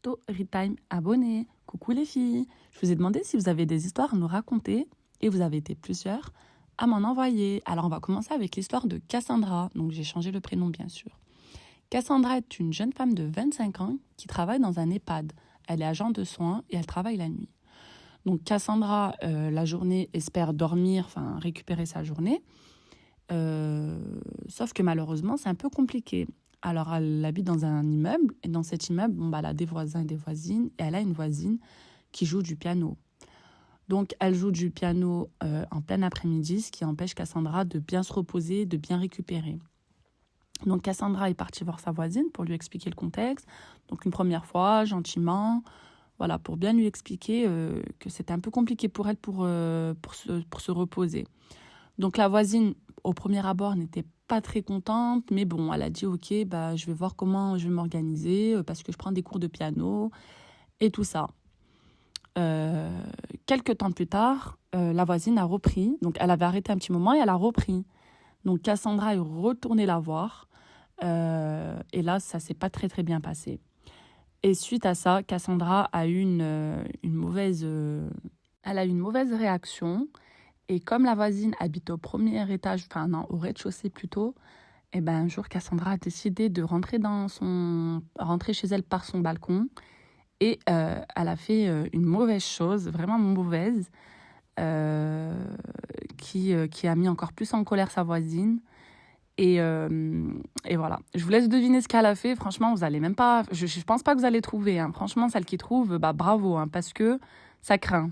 Storytime abonnés. Coucou les filles. Je vous ai demandé si vous avez des histoires à nous raconter et vous avez été plusieurs à m'en envoyer. Alors on va commencer avec l'histoire de Cassandra. Donc j'ai changé le prénom bien sûr. Cassandra est une jeune femme de 25 ans qui travaille dans un EHPAD. Elle est agent de soins et elle travaille la nuit. Donc Cassandra, la journée, espère dormir, enfin récupérer sa journée. Sauf que malheureusement, c'est un peu compliqué. Alors, elle habite dans un immeuble, et dans cet immeuble, elle a des voisins et des voisines, et elle a une voisine qui joue du piano. Donc, elle joue du piano en plein après-midi, ce qui empêche Cassandra de bien se reposer, de bien récupérer. Donc, Cassandra est partie voir sa voisine pour lui expliquer le contexte. Donc, une première fois, gentiment, voilà, pour bien lui expliquer que c'était un peu compliqué pour elle pour se reposer. Donc, la voisine, au premier abord, n'était pas très contente, mais bon, elle a dit ok, je vais voir comment je vais m'organiser parce que je prends des cours de piano et tout ça. Quelques temps plus tard, la voisine a repris. Donc, elle avait arrêté un petit moment et elle a repris. Donc, Cassandra est retournée la voir et là, ça s'est pas très très bien passé. Et suite à ça, Cassandra a eu une mauvaise réaction. Et comme la voisine habite au premier étage, enfin non, au rez-de-chaussée plutôt, et un jour, Cassandra a décidé de rentrer chez elle par son balcon. Et elle a fait une mauvaise chose, vraiment mauvaise, qui a mis encore plus en colère sa voisine. Et voilà. Je vous laisse deviner ce qu'elle a fait. Franchement, vous allez même pas... Je pense pas que vous allez trouver. Hein. Franchement, celle qui trouve, bravo, hein, parce que ça craint.